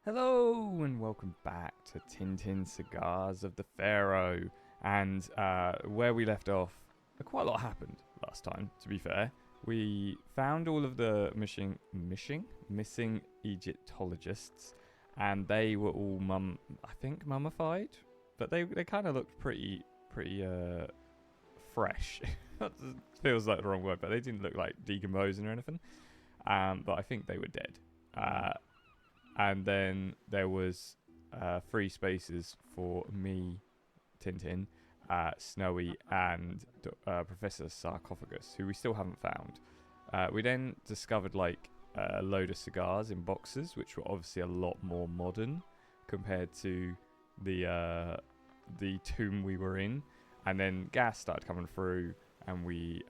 Hello and welcome back to Tintin Cigars of the Pharaoh. And where we left off, quite a lot happened last time, to be fair. We found all of the missing Egyptologists, and they were all mummified, but they kind of looked pretty fresh. Feels like the wrong word, but they didn't look like decomposing or anything. But I think they were dead. And then there was free spaces for me, Tintin, Snowy, and Professor Sarcophagus, who we still haven't found. We then discovered like a load of cigars in boxes, which were obviously a lot more modern compared to the tomb we were in. And then gas started coming through, and we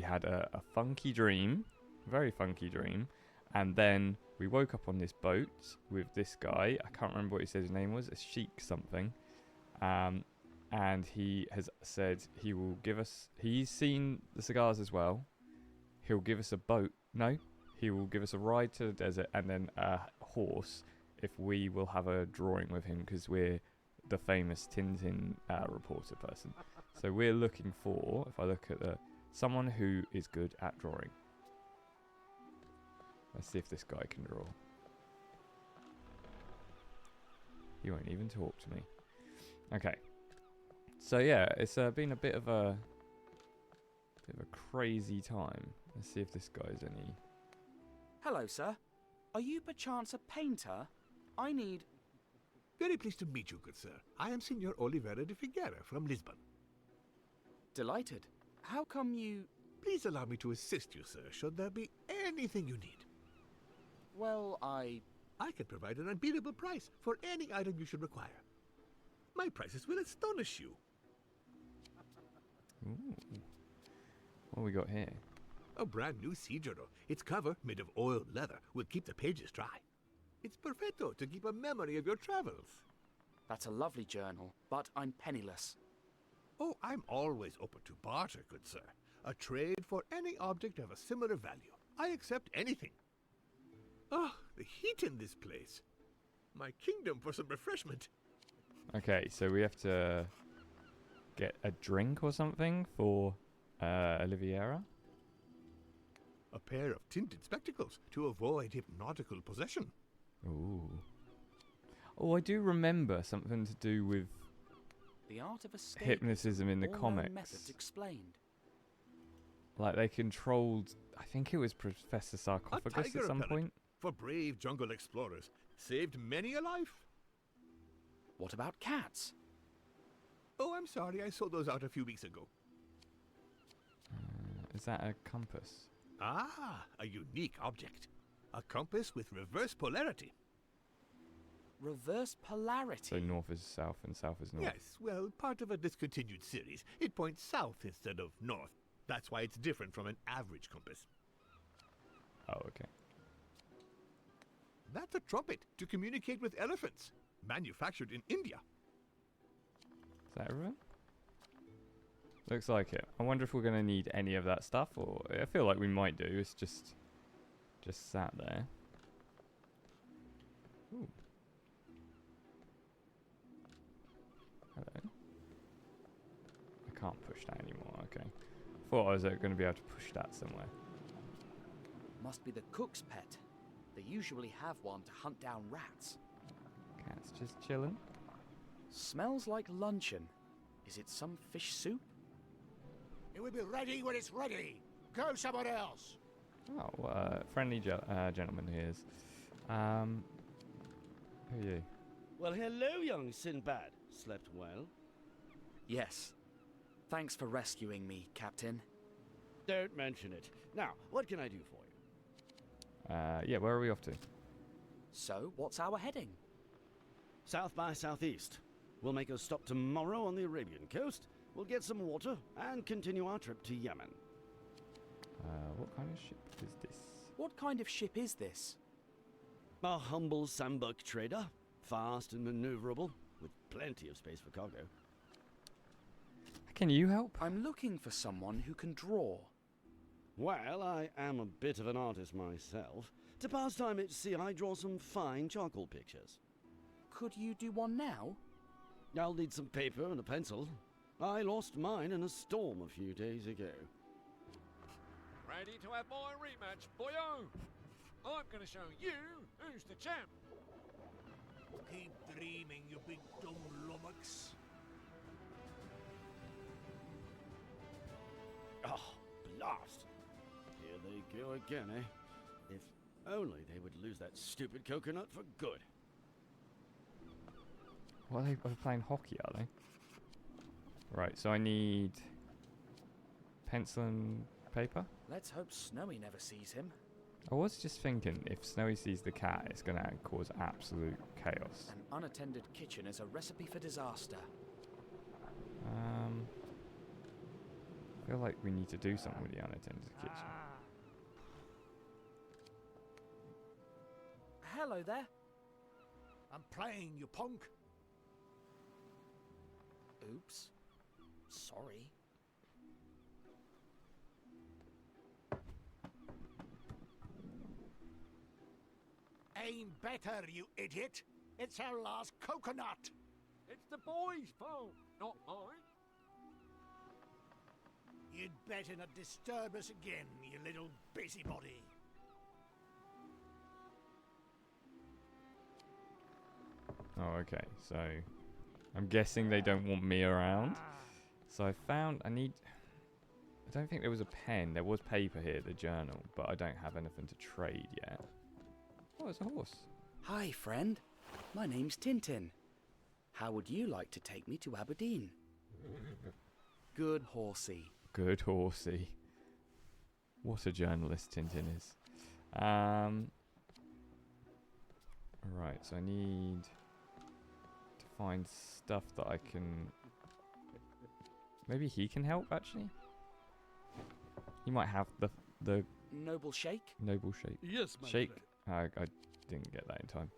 had a funky dream, very funky dream. And then we woke up on this boat with this guy. I can't remember what he said his name was. A sheik something. And he has said he will give us... He's seen the cigars as well. He'll give us a boat. No. He will give us a ride to the desert and then a horse if we will have a drawing with him, because we're the famous Tintin reporter person. So we're looking for, if I look at someone who is good at drawing. Let's see if this guy can draw. He won't even talk to me. Okay. So yeah, it's been a bit of a crazy time. Let's see if this guy's any... Hello, sir. Are you perchance a painter? I need... Very pleased to meet you, good sir. I am Senor Oliveira de Figueira from Lisbon. Delighted. How come you... Please allow me to assist you, sir, should there be anything you need. Well, I can provide an unbeatable price for any item you should require. My prices will astonish you. Ooh. What have we got here? A brand new Cigaro. Its cover, made of oiled leather, will keep the pages dry. It's perfecto to keep a memory of your travels. That's a lovely journal, but I'm penniless. Oh, I'm always open to barter, good sir. A trade for any object of a similar value. I accept anything. Ah, the heat in this place. My kingdom for some refreshment. Okay, so we have to get a drink or something for Oliveira. A pair of tinted spectacles to avoid hypnotical possession. Ooh. Oh, I do remember something to do with The art of escape. hypnotism in the All known comics. methods explained. Like they controlled, I think it was Professor Sarcophagus at some point. For brave jungle explorers. Saved many a life. What about cats? Oh, I'm sorry, I sold those out a few weeks ago. Is that a compass? Ah, a unique object. A compass with reverse polarity. Reverse polarity. So north is south and south is north. Yes, well, part of a discontinued series. It points south instead of north. That's why it's different from an average compass. Oh, okay. That's a trumpet to communicate with elephants. Manufactured in India. Is that everything? Looks like it. I wonder if we're going to need any of that stuff, or I feel like we might do. It's just sat there. Ooh. Hello. I can't push that anymore. Okay. Thought I was going to be able to push that somewhere. Must be the cook's pet. They usually have one to hunt down rats. Cat's just chilling. Smells like luncheon. Is it some fish soup? It will be ready when it's ready. Go somewhere else. Oh, friendly gentleman he is. Who are you? Well, hello, young Sinbad. Slept well? Yes. Thanks for rescuing me, Captain. Don't mention it. Now, what can I do for you? Yeah, where are we off to? So, what's our heading? South by southeast. We'll make a stop tomorrow on the Arabian coast. We'll get some water and continue our trip to Yemen. What kind of ship is this? What kind of ship is this? A humble Sambuk trader. Fast and maneuverable, with plenty of space for cargo. Can you help? I'm looking for someone who can draw. Well, I am a bit of an artist myself. To pass time at sea, I draw some fine charcoal pictures. Could you do one now? I'll need some paper and a pencil. I lost mine in a storm a few days ago. Ready to have my rematch, boyo? I'm going to show you who's the champ. Keep dreaming, you big dumb lummox. Oh, blast! Here they go again, eh? If only they would lose that stupid coconut for good. What are they playing hockey, are they? Right, so I need pencil and paper. Let's hope Snowy never sees him. I was just thinking, if Snowy sees the cat, it's going to cause absolute chaos. An unattended kitchen is a recipe for disaster. I feel like we need to do something with the unattended kitchen. Hello there. I'm playing, you punk. Oops. Sorry. Aim better, you idiot. It's our last coconut. It's the boys' fault, not mine. You'd better not disturb us again, you little busybody. Oh, okay. So I'm guessing they don't want me around. So I don't think there was a pen. There was paper here, the journal, but I don't have anything to trade yet. Oh, it's a horse. Hi, friend. My name's Tintin. How would you like to take me to Aberdeen? Good horsey. Good horsey. What a journalist Tintin is. Right, so I need to find stuff that I can... Maybe he can help, actually? He might have the Noble Shake? noble shape. Yes, my Shake. friend. I didn't get that in time.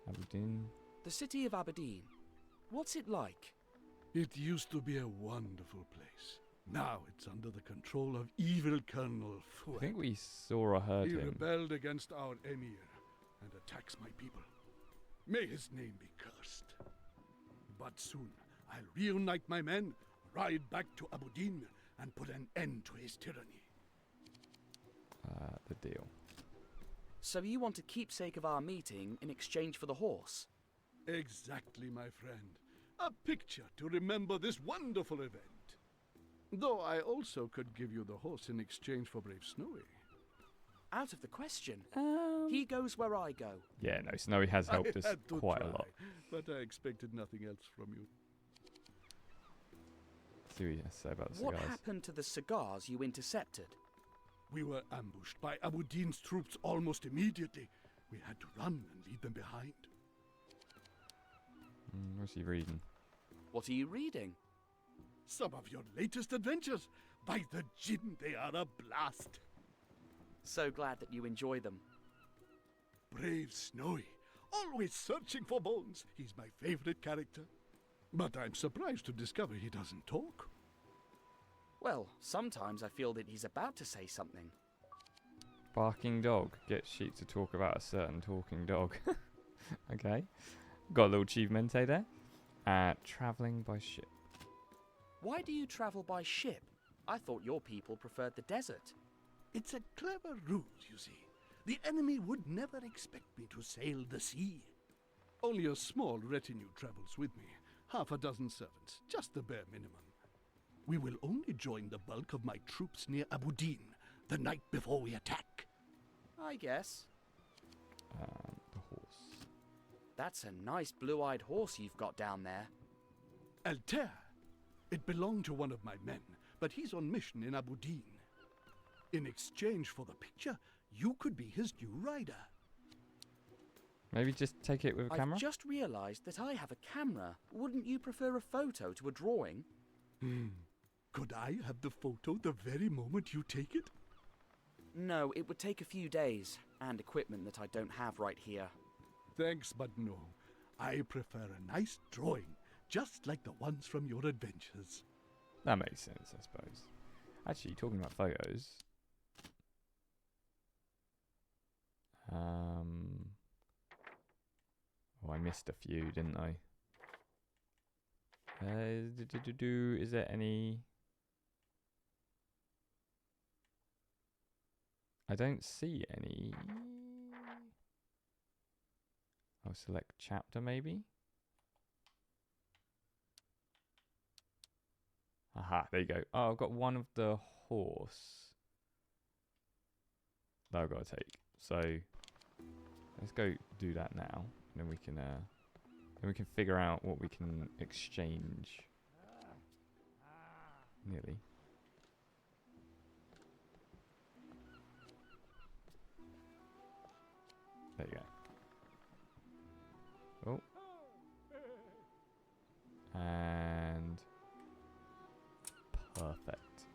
Aberdeen. The city of Aberdeen. What's it like? It used to be a wonderful place. Now it's under the control of evil Colonel I Pharaoh. think we saw or heard He him. rebelled against our emir and attacks my people. May his name be cursed. But soon I'll reunite my men, ride back to Aberdeen, and put an end to his tyranny. The deal. So you want a keepsake of our meeting in exchange for the horse? Exactly, my friend. A picture to remember this wonderful event. Though I also could give you the horse in exchange for Brave Snowy. Out of the question. He goes where I go. Yeah, no, Snowy has helped us I had to quite try, a lot. but I expected nothing else from you. See what he has to say about the What cigars. happened to the cigars you intercepted? We were ambushed by Aberdeen's troops almost immediately. We had to run and leave them behind. What's he reading? What are you reading? Some of your latest adventures. By the gin, they are a blast. So glad that you enjoy them. Brave Snowy, always searching for bones. He's my favorite character. But I'm surprised to discover he doesn't talk. Well, sometimes I feel that he's about to say something. Barking dog. Get sheep to talk about a certain talking dog. Okay. Got a little achievement there. Travelling by ship. Why do you travel by ship? I thought your people preferred the desert. It's a clever ruse, you see. The enemy would never expect me to sail the sea. Only a small retinue travels with me. Half a dozen servants, just the bare minimum. We will only join the bulk of my troops near Aberdeen the night before we attack. I guess. The horse. That's a nice blue-eyed horse you've got down there. Altair. It belonged to one of my men, but he's on mission in Aberdeen. In exchange for the picture, you could be his new rider. Maybe just take it with a camera? I've just realised that I have a camera. Wouldn't you prefer a photo to a drawing? Could I have the photo the very moment you take it? No, it would take a few days, and equipment that I don't have right here. Thanks, but no. I prefer a nice drawing, just like the ones from your adventures. That makes sense, I suppose. Actually, talking about photos, Oh, I missed a few, didn't I? Is there any? I don't see any. I'll select chapter maybe. Aha, there you go. Oh, I've got one of the horse that I've got to take. So let's go do that now. And then we can figure out what we can exchange. Nearly. There you go. Oh. And perfect.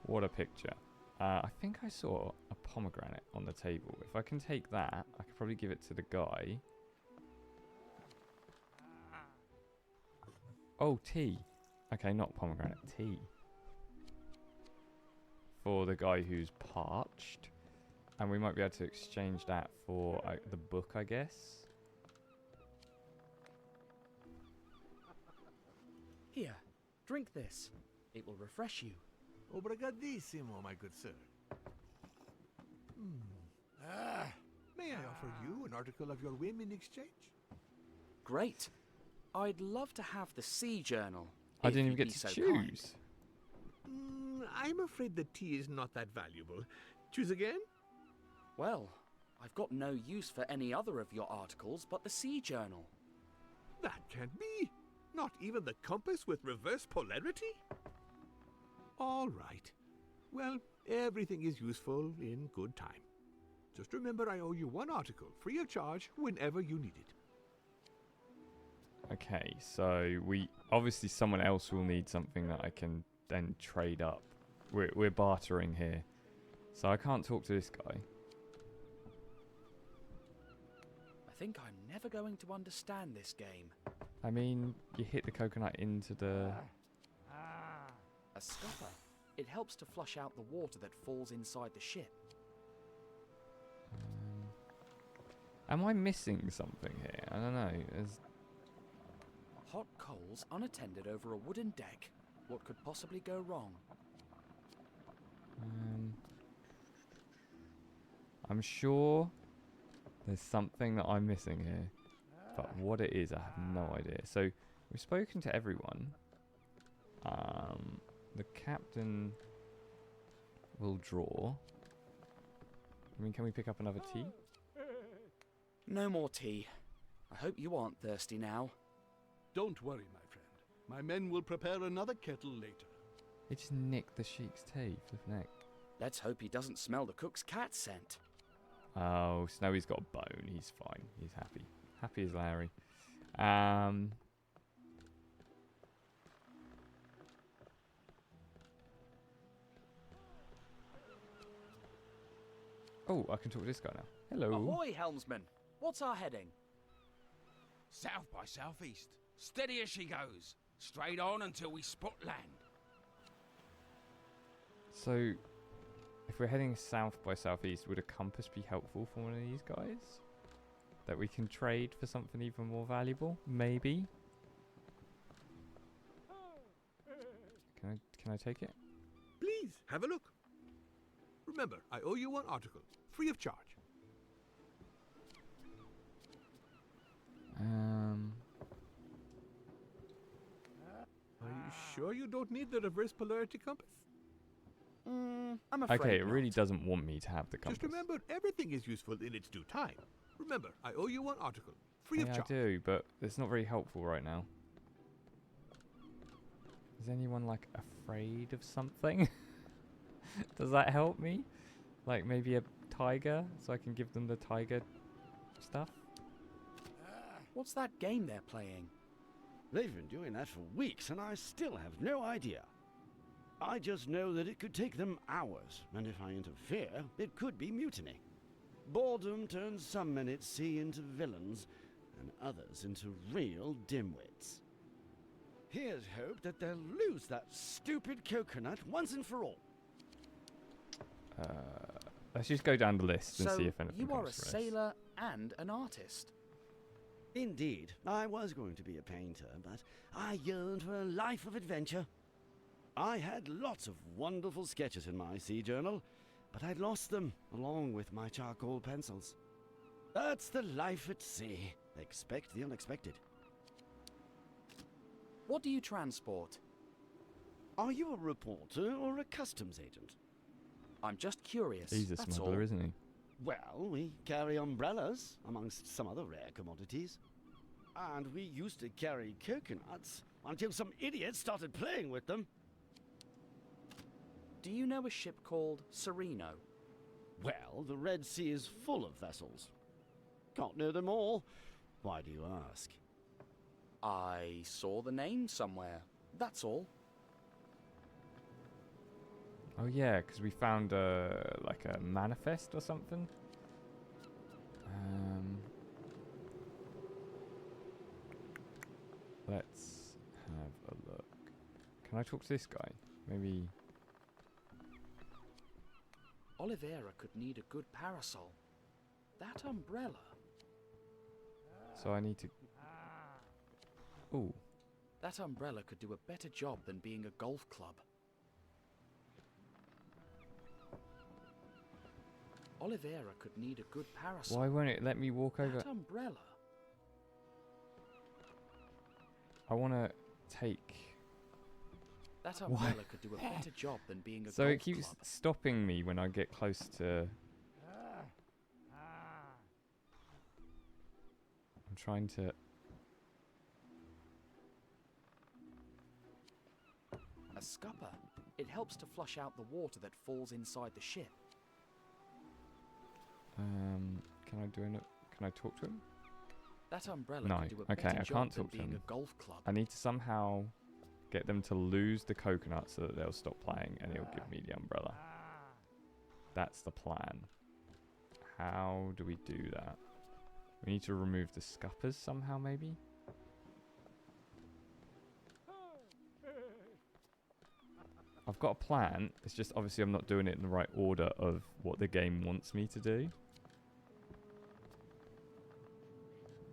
What a picture. I think I saw a pomegranate on the table. If I can take that, I could probably give it to the guy. Oh, tea. Okay, not pomegranate, tea. For the guy who's parched. And we might be able to exchange that for the book, I guess. Here, drink this. It will refresh you. Obrigadissimo, my good sir. May I offer you an article of your whim in exchange? Great. I'd love to have the sea journal. I if didn't even you'd get be to so choose. kind. I'm afraid the tea is not that valuable. Choose again? Well, I've got no use for any other of your articles but the sea journal. That can't be. Not even the compass with reverse polarity? All right. Well, everything is useful in good time. Just remember I owe you one article, free of charge, whenever you need it. Okay, so obviously someone else will need something that I can then trade up. We're bartering here. So I can't talk to this guy. I think I'm never going to understand this game. I mean, you hit the coconut into the... A scupper. It helps to flush out the water that falls inside the ship. Am I missing something here? I don't know. Hot coals unattended over a wooden deck. What could possibly go wrong? I'm sure there's something that I'm missing here. But what it is, I have no idea. So, we've spoken to everyone. The captain will draw. I mean, can we pick up another tea? No more tea. I hope you aren't thirsty now. Don't worry, my friend. My men will prepare another kettle later. He just nicked the sheik's tea, flipping heck. Let's hope he doesn't smell the cook's cat scent. Oh, Snowy's got a bone. He's fine. He's happy. Happy as Larry. Oh, I can talk to this guy now. Hello. Ahoy, helmsman. What's our heading? South by southeast. Steady as she goes. Straight on until we spot land. So, if we're heading south by southeast, would a compass be helpful for one of these guys? That we can trade for something even more valuable? Maybe? Can I take it? Please, have a look. Remember, I owe you one article, free of charge. Are you sure you don't need the reverse polarity compass? I'm afraid Okay, it not. really doesn't want me to have the compass. Just remember, everything is useful in its due time. Remember, I owe you one article, free of Yeah, I charge. do, but it's not very helpful right now. Is anyone, like, afraid of something? Does that help me? Like, maybe a tiger, so I can give them the tiger stuff? What's that game they're playing? They've been doing that for weeks, and I still have no idea. I just know that it could take them hours, and if I interfere, it could be mutiny. Boredom turns some men at sea into villains, and others into real dimwits. Here's hope that they'll lose that stupid coconut once and for all. let's just go down the list and So see if anything you are a comes from this. sailor and an artist. Indeed, I was going to be a painter, but I yearned for a life of adventure. I had lots of wonderful sketches in my sea journal, but I'd lost them along with my charcoal pencils. That's the life at sea. Expect the unexpected. What do you transport? Are you a reporter or a customs agent? I'm just curious. He's a that's smuggler, all. isn't he? Well, we carry umbrellas, amongst some other rare commodities. And we used to carry coconuts until some idiot started playing with them. Do you know a ship called Sereno? Well, the Red Sea is full of vessels. Can't know them all. Why do you ask? I saw the name somewhere. That's all. Oh yeah, because we found like a manifest or something. Let's have a look. Can I talk to this guy? Maybe. Oliveira could need a good parasol. That umbrella. So I need to. Ooh. That umbrella could do a better job than being a golf club. Oliveira could need a good parasol. Why won't it let me walk over? That umbrella. I want to take. That umbrella could do a better job than being a So golf it keeps club. stopping me when I get close to. I'm trying to. A scupper. It helps to flush out the water that falls inside the ship. Can I do it? Can I talk to him? That umbrella No. could do a Okay, better I job can't than talk to being him. a golf club. I need to somehow get them to lose the coconut so that they'll stop playing and he'll give me the umbrella. That's the plan. How do we do that? We need to remove the scuppers somehow, maybe? I've got a plan. It's just obviously I'm not doing it in the right order of what the game wants me to do.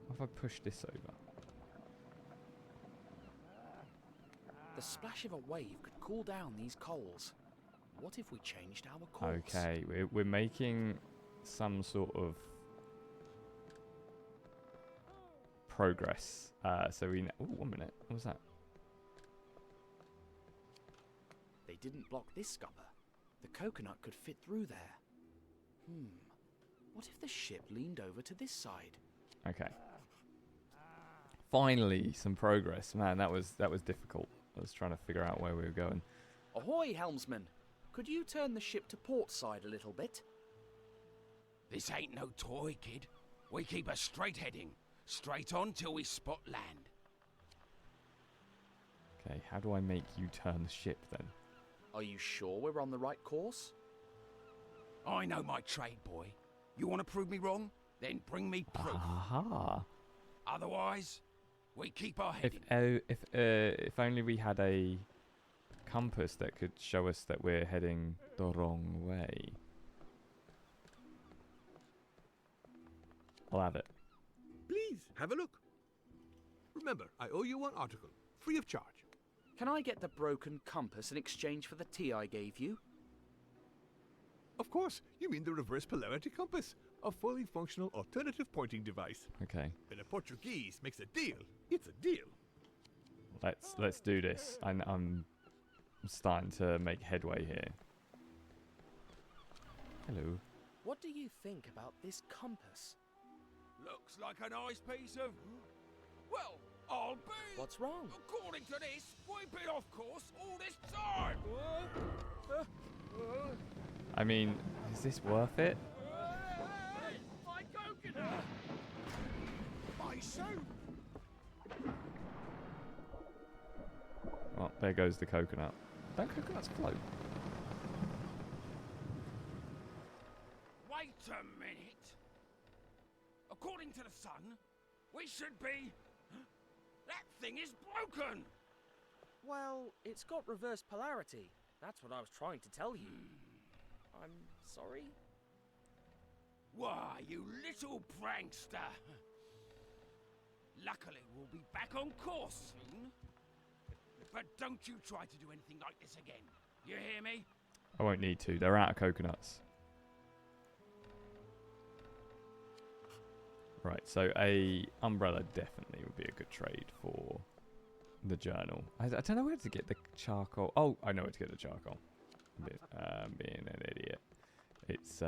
What if I push this over? The splash of a wave could cool down these coals. What if we changed our course? Okay, we're making some sort of progress. So we. Oh, 1 minute. What was that? They didn't block this scupper. The coconut could fit through there. What if the ship leaned over to this side? Okay. Finally, some progress. Man, that was difficult. I was trying to figure out where we were going. Ahoy, helmsman! Could you turn the ship to port side a little bit? This ain't no toy, kid. We keep a straight heading. Straight on till we spot land. Okay, how do I make you turn the ship then? Are you sure we're on the right course? I know my trade, boy. You want to prove me wrong? Then bring me proof. Aha! Otherwise, we keep our If heading. if only we had a compass that could show us that we're heading the wrong way. I'll have it. Please, have a look. Remember, I owe you one article, free of charge. Can I get the broken compass in exchange for the tea I gave you? Of course, you mean the reverse polarity compass, a fully functional alternative pointing device. Okay, When a Portuguese makes a deal, it's a deal. let's do this. I'm starting to make headway here. Hello. What do you think about this compass? Looks like a nice piece of... Well, I'll be... What's wrong? According to this, we've been off course all this time. I mean, is this worth it? My coconut! My suit! Well, there goes the coconut. Don't coconuts float? Wait a minute. According to the sun, we should be... That thing is broken! Well, it's got reverse polarity. That's what I was trying to tell you. I'm sorry? Why, you little prankster! Luckily, we'll be back on course soon. But don't you try to do anything like this again. You hear me? I won't need to. They're out of coconuts. Right, so a umbrella definitely would be a good trade for the journal. I don't know where to get the charcoal. Oh, I know where to get the charcoal. Being an idiot. It's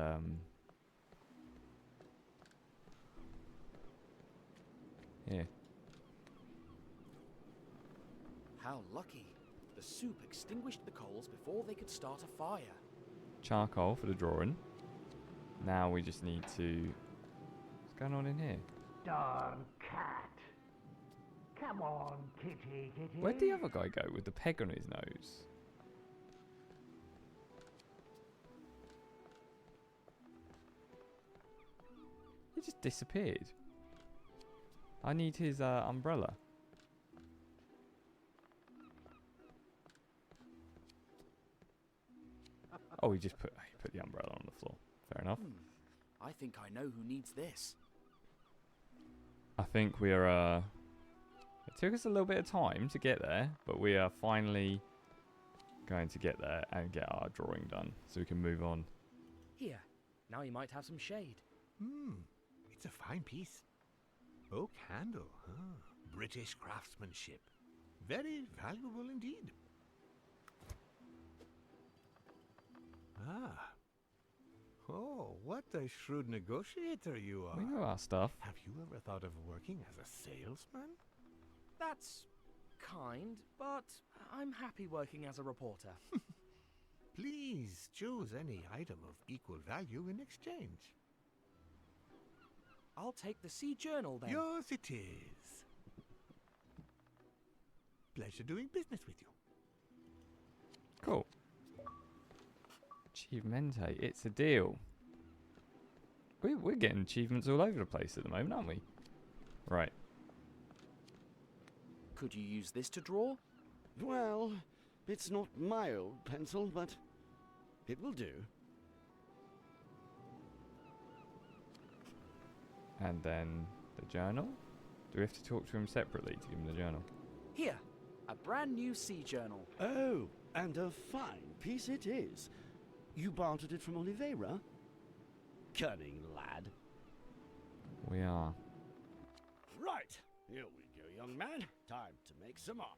here. How lucky. The soup extinguished the coals before they could start a fire. Charcoal for the drawing. Now we just need to... What's going on in here? Darn cat. Come on, kitty, kitty. Where'd the other guy go with the peg on his nose? He just disappeared. I need his umbrella. Oh, he put the umbrella on the floor. Fair enough. I think I know who needs this. I think we're it took us a little bit of time to get there, but we are finally going to get there and get our drawing done so we can move on. Here, now you might have some shade. It's a fine piece. Oak handle, British craftsmanship. Very valuable indeed. Ah. Oh, what a shrewd negotiator you are. We know our stuff. Have you ever thought of working as a salesman? That's kind, but I'm happy working as a reporter. Please choose any item of equal value in exchange. I'll take the Sea Journal then. Yours it is. Pleasure doing business with you. Cool. Achievement, it's a deal. We're getting achievements all over the place at the moment, aren't we? Right. Could you use this to draw? Well, it's not my old pencil, but it will do. And then the journal? Do we have to talk to him separately to give him the journal? Here, a brand new Sea Journal. Oh, and a fine piece it is. You bartered it from Oliveira? Cunning lad. We are. Right, here we go, young man. Time to make some art.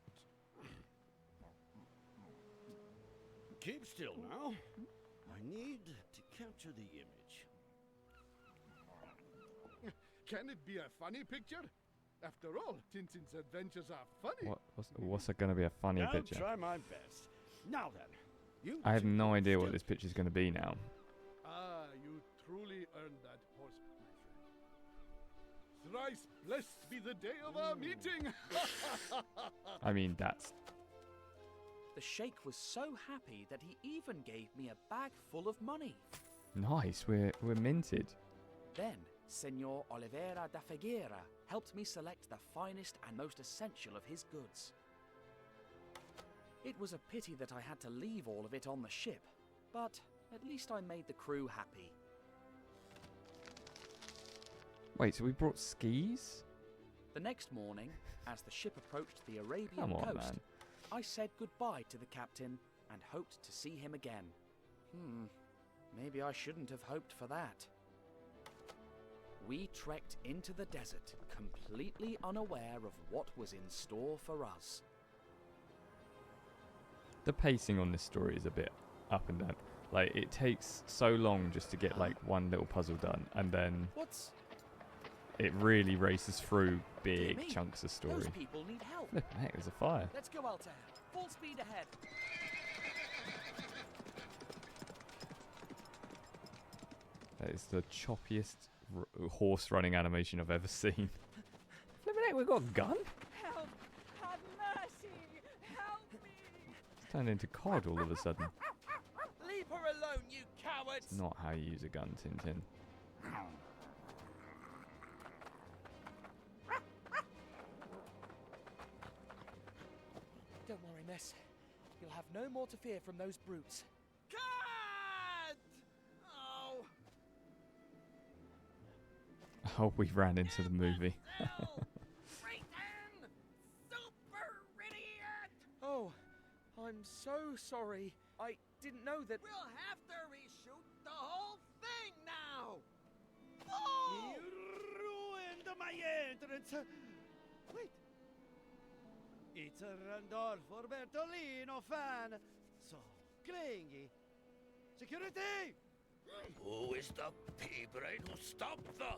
Keep still now. I need to capture the image. Can it be a funny picture? After all, Tintin's adventures are funny. What's going to be a funny I'll picture? try my best. Now then, you I have two no idea what still- this picture's going to be now. Ah, you truly earned that horse, my friend. Thrice blessed be the day of our meeting. I mean, that's... The sheikh was so happy that he even gave me a bag full of money. Nice, we're minted. Then, Senor Oliveira da Figueira helped me select the finest and most essential of his goods. It was a pity that I had to leave all of it on the ship, but at least I made the crew happy. Wait, so we brought skis? The next morning, as the ship approached the Arabian Come on, coast, man. I said goodbye to the captain and hoped to see him again. Maybe I shouldn't have hoped for that. We trekked into the desert, completely unaware of what was in store for us. The pacing on this story is a bit up and down. Like, it takes so long just to get, like, one little puzzle done, and then it really races through Dear big me, chunks of story. Those people need help. Flippin' heck, there's a fire. Let's go, Altair. Full speed ahead. That is the choppiest horse running animation I've ever seen. Flippin' heck, we've got a gun? Help! Have mercy! Help me! It's turned into COD all of a sudden. Leave her alone, you cowards! It's not how you use a gun, Tintin. Don't worry, miss. You'll have no more to fear from those brutes. God! Oh! Oh, we ran into the movie. Oh, I'm so sorry. I didn't know that. We'll have to reshoot the whole thing now! Oh! You ruined my entrance. Wait. It's a Randolfo Bertolino fan. So clingy. Security! Who is the pea-brain who stopped the...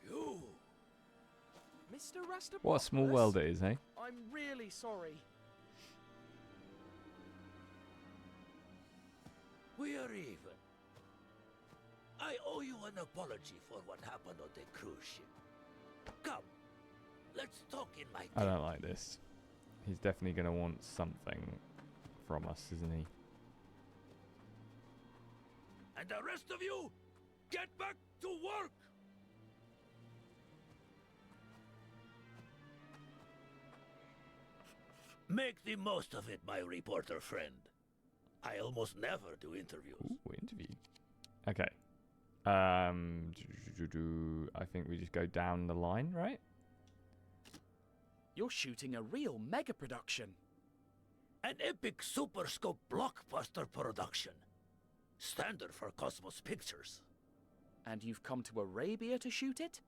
You! Mr. Rastapopoulos? What a small world it is, eh? I'm really sorry. We are even. I owe you an apology for what happened on the cruise ship. Come, let's talk in my I don't like this. He's definitely going to want something from us, isn't he? And the rest of you, get back to work! Make the most of it, my reporter friend. I almost never do interviews. Ooh, interview. Okay. I think we just go down the line, right? You're shooting a real mega production. An epic super scope blockbuster production. Standard for Cosmos Pictures. And you've come to Arabia to shoot it?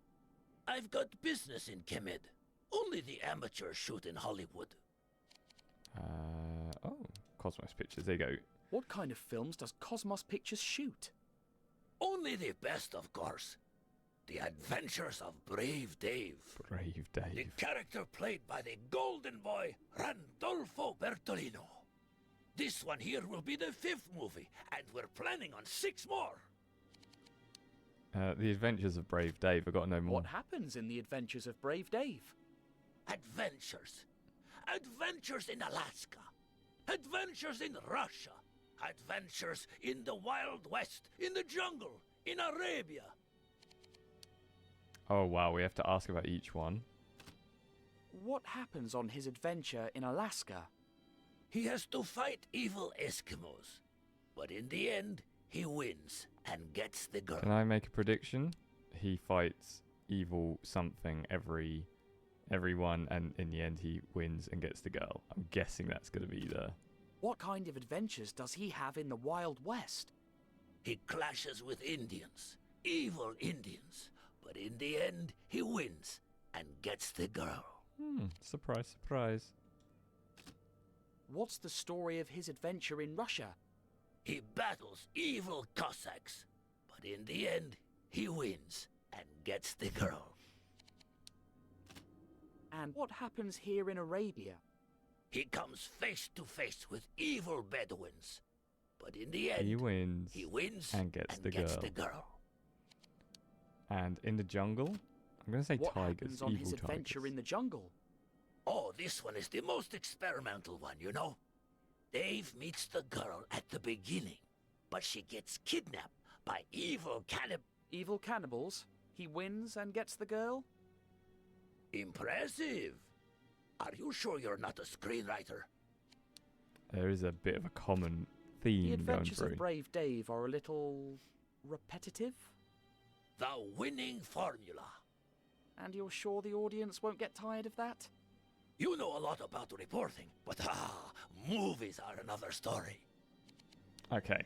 I've got business in Kemed. Only the amateurs shoot in Hollywood. Oh, Cosmos Pictures. There you go. What kind of films does Cosmos Pictures shoot? Only the best, of course. The Adventures of Brave Dave. Brave The Dave. character played by the golden boy, Randolfo Bertolino. This one here will be the 5th movie, and we're planning on 6 more. The Adventures of Brave Dave. I've got to know more. What happens in the Adventures of Brave Dave? Adventures. Adventures in Alaska. Adventures in Russia. Adventures in the Wild West, in the jungle, in Arabia. Oh, wow. We have to ask about each one. What happens on his adventure in Alaska? He has to fight evil Eskimos. But in the end, he wins and gets the girl. Can I make a prediction? He fights evil something everyone, and in the end he wins and gets the girl. I'm guessing that's going to be the... What kind of adventures does he have in the Wild West? He clashes with Indians, evil Indians. But in the end, he wins and gets the girl. Surprise, surprise. What's the story of his adventure in Russia? He battles evil Cossacks. But in the end, he wins and gets the girl. And what happens here in Arabia? He comes face to face with evil Bedouins. But in the end, He wins and gets the girl. And in the jungle? I'm going to say What tigers. happens on Evil his adventure tigers. in the jungle? Oh, this one is the most experimental one, you know? Dave meets the girl at the beginning, but she gets kidnapped by evil Evil cannibals? He wins and gets the girl? Impressive! Are you sure you're not a screenwriter? There is a bit of a common The theme going adventures through. of Brave Dave are a little... repetitive? The winning formula. And you're sure the audience won't get tired of that? You know a lot about reporting, but movies are another story. Okay,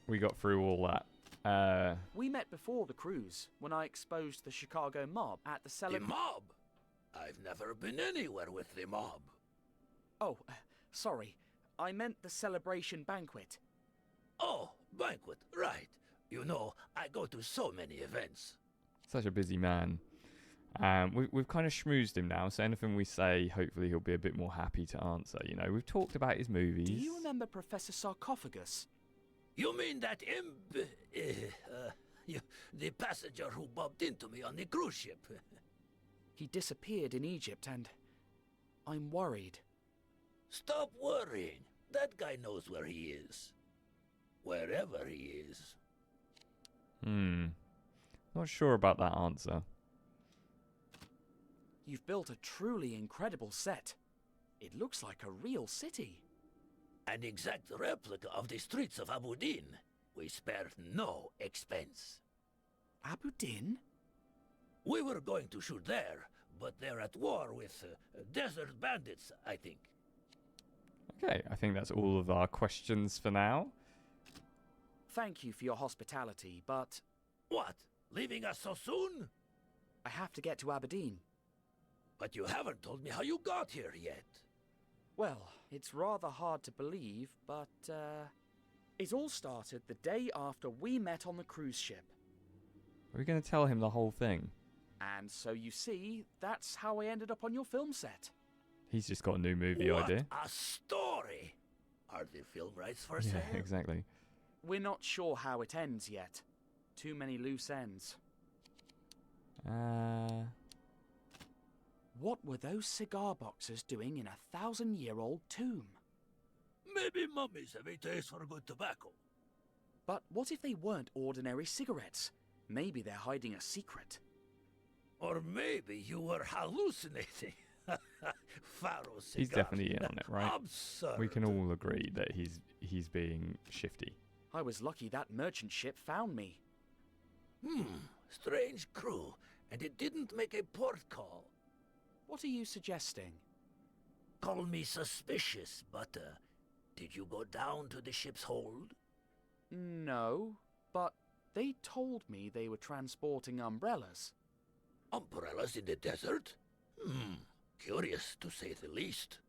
we got through all that. We met before the cruise, when I exposed the Chicago mob at the The mob? I've never been anywhere with the mob. Oh, sorry. I meant the celebration banquet. Oh, banquet, right. You know, I go to so many events. Such a busy man. We've kind of schmoozed him now, so anything we say, hopefully he'll be a bit more happy to answer. You know, we've talked about his movies. Do you remember Professor Sarcophagus? You mean that the passenger who bumped into me on the cruise ship? He disappeared in Egypt and I'm worried. Stop worrying. That guy knows where he is. Wherever he is. Not sure about that answer. You've built a truly incredible set. It looks like a real city. An exact replica of the streets of Abu Din. We spared no expense. Abu Din? We were going to shoot there, but they're at war with desert bandits, I think. Okay, I think that's all of our questions for now. Thank you for your hospitality, but What? Leaving us so soon? I have to get to Aberdeen. But you haven't told me how you got here yet. Well, it's rather hard to believe, but it all started the day after we met on the cruise ship. Are we going to tell him the whole thing? And so you see, that's how I ended up on your film set. He's just got a new movie What idea. a story! Are the film rights for Yeah, sale? exactly. We're not sure how it ends yet. Too many loose ends. What were those cigar boxes doing in a 1,000-year-old tomb? Maybe mummies have a taste for good tobacco. But what if they weren't ordinary cigarettes? Maybe they're hiding a secret. Or maybe you were hallucinating. Pharaoh cigars. He's definitely in on it, right? Absurd. We can all agree that he's being shifty. I was lucky that merchant ship found me. Strange crew, and it didn't make a port call. What are you suggesting? Call me suspicious, but did you go down to the ship's hold? No, but they told me they were transporting umbrellas. Umbrellas in the desert? Curious to say the least.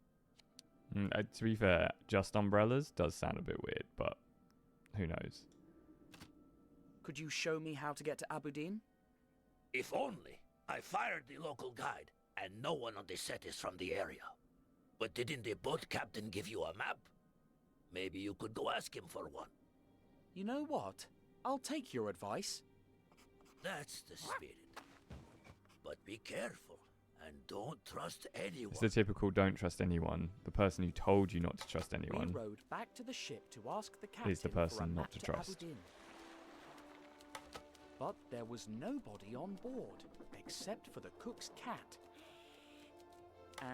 To be fair, just umbrellas does sound a bit weird, but who knows? Could you show me how to get to Aberdeen? If only. I fired the local guide, and no one on the set is from the area. But didn't the boat captain give you a map? Maybe you could go ask him for one. You know what? I'll take your advice. That's the spirit. But be careful, and don't trust anyone. It's the typical don't trust anyone. The person who told you not to trust anyone We rowed back to the ship to ask the captain is the for a person map not to trust. Aberdeen. But there was nobody on board, except for the cook's cat.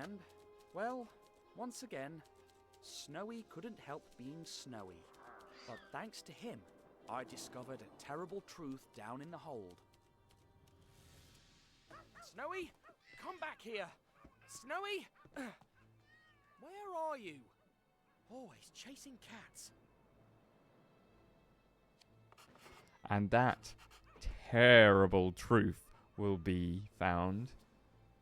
And, well, once again, Snowy couldn't help being snowy. But thanks to him, I discovered a terrible truth down in the hold. Snowy, come back here! Snowy! Where are you? Always chasing cats. And that terrible truth will be found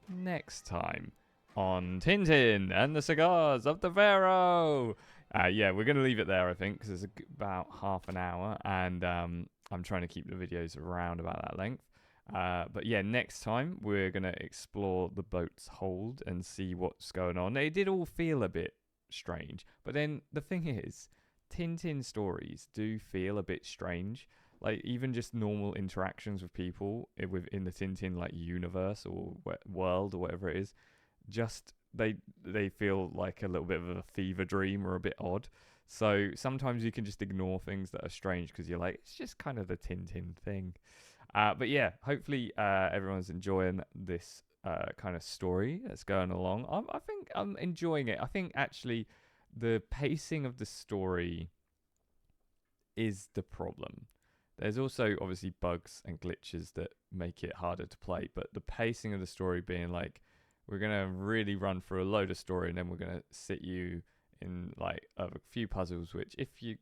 next time on Tintin and the Cigars of the Pharaoh. Yeah, we're going to leave it there, I think, because it's about half an hour, and I'm trying to keep the videos around about that length. But yeah, next time we're going to explore the boat's hold and see what's going on. It did all feel a bit strange, but then the thing is, Tintin stories do feel a bit strange. Like, even just normal interactions with people within the Tintin, like, universe or world or whatever it is, just they feel like a little bit of a fever dream or a bit odd. So sometimes you can just ignore things that are strange because you're like, it's just kind of the Tintin thing. But yeah, hopefully everyone's enjoying this kind of story that's going along. I think I'm enjoying it. I think actually the pacing of the story is the problem. There's also obviously bugs and glitches that make it harder to play, but the pacing of the story being like, we're going to really run through a load of story and then we're going to sit you in like a few puzzles, which if you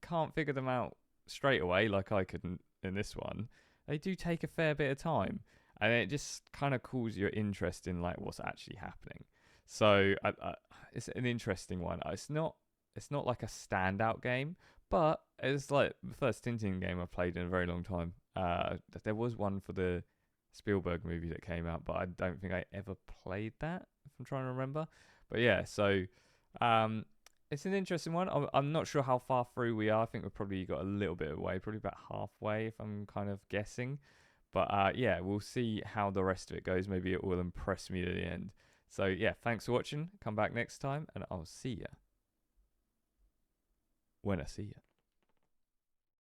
can't figure them out straight away, like I couldn't in this one, they do take a fair bit of time, and it just kind of calls your interest in like what's actually happening. So it's an interesting one. It's not like a standout game, but it's like the first Tintin game I've played in a very long time. There was one for the Spielberg movie that came out, but I don't think I ever played that, if I'm trying to remember. But yeah, so it's an interesting one. I'm not sure how far through we are. I think we've probably got a little bit away, probably about halfway if I'm kind of guessing. But yeah, we'll see how the rest of it goes. Maybe it will impress me at the end. So yeah, thanks for watching. Come back next time, and I'll see ya when I see ya.